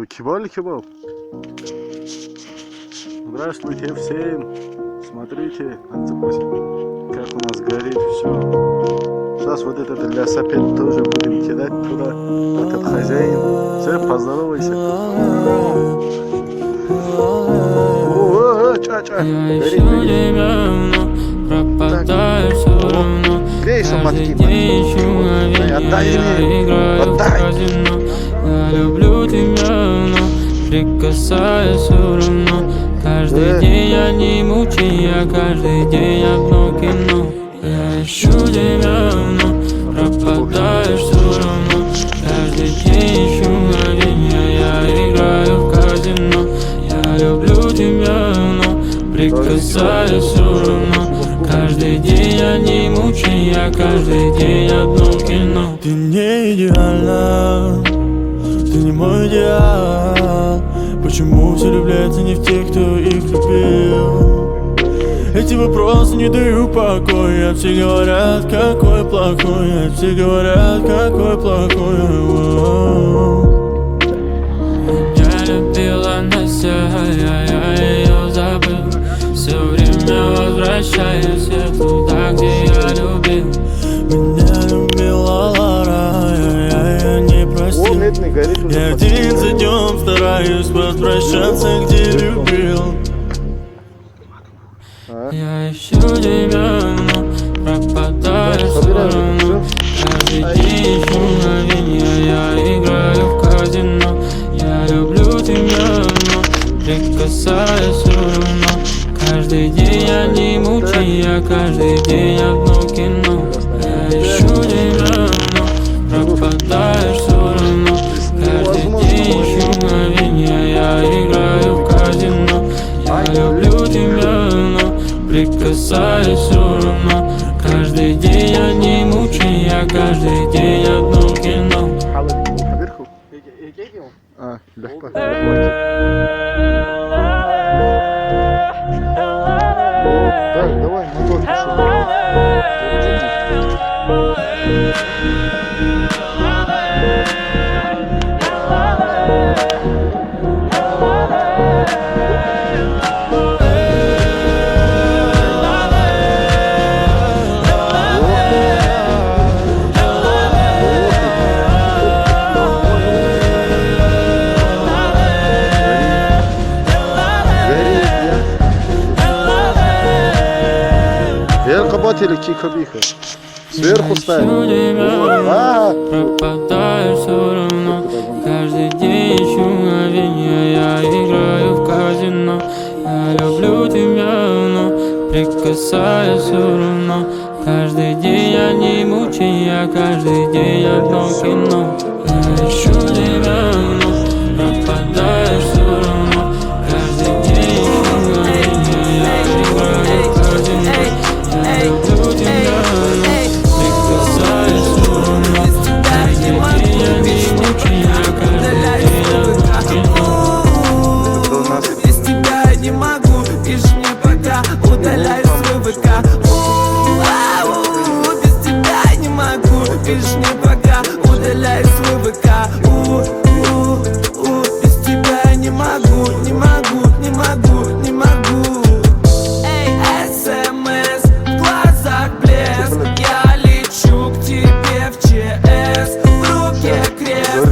Кебаб или кебаб? Здравствуйте всем! Смотрите, как у нас горит все. Сейчас вот этот лясапет тоже будем кидать туда. Этот хозяин. Все, поздоровайся. Ча-ча. Горит, грей шаматки. Отдай мне. Отдай. Я люблю тебя, но прикасаюсь все равно. Каждый день я не мучай, я каждый день одно кино. Я ищу тебя, но пропадаешь все равно. Каждый день ищу мгновенья, я играю в казино. Я люблю тебя, но прикасаюсь все равно. Каждый день я не мучай, я каждый день одно кино. Ты не идеальна, ты не мой идеал. Почему все влюбляются не в тех, кто их любил? Эти вопросы не дают покоя. Все говорят, какой плохой. Все говорят, какой плохой. Я любила Настя, я ее забыл. Все время возвращаюсь я туда, где я любил. Меня любила Лара, я не простил. Я день за днем стараюсь возвращаться, где любил. Я ищу тебя, но пропадаешь все равно. Каждый день ищу мгновенья, я играю в казино. Я люблю тебя, но прикасаюсь все равно. Каждый день я не мучай, я каждый день одно кино. Я ищу тебя, но пропадаешь все равно. Каждый день ищу мгновенья, я играю в казино. Я люблю тебя, но прикасаюсь все равно. Каждый день я не мучай, я каждый день одно кино. Легко. Так, давай, мотор. Или кикабиха. Сверху ставим. Пропадаешь все равно. Каждый день ищу мгновенья, я играю в казино. Я люблю тебя, но прикасаюсь все равно. Каждый день я не мучай, я каждый день одно кино. Я ищу тебя, но пропадаешь все равно. Каждый день ищу мгновенья, я играю в казино. Я люблю тебя, но прикасаюсь все равно. Каждый день я не мучай, я каждый день одно кино. Без тебя я не могу, пиши мне пока, удаляй свой ВК. Без тебя я не могу, пиши мне пока, удаляй свой ВК. Без тебя я не могу, не могу, не могу, не могу. СМС, в глазах блеск, я лечу к тебе в ЧС. В руке крест,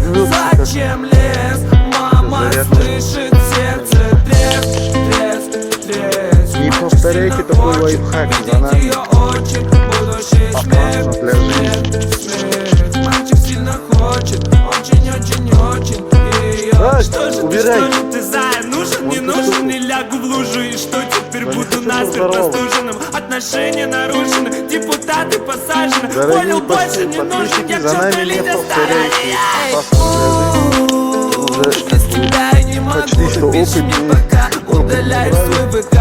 зачем лез? Мама слышит сердце треск, треск, треск. Не повторяйте такой лайфхак за нами. Ее очи, будущий смерть, смерть, смерть. Мальчик сильно хочет, очень-очень-очень ее. Что же ты, зая, нужен, не нужен, не лягу в лужу. И что теперь буду насмерть простуженным? Отношения нарушены, депутаты посажены. Понял, больше не нужен, я честно лидер старания. Без тебя я не могу, пиши мне пока, удаляй свой ВК.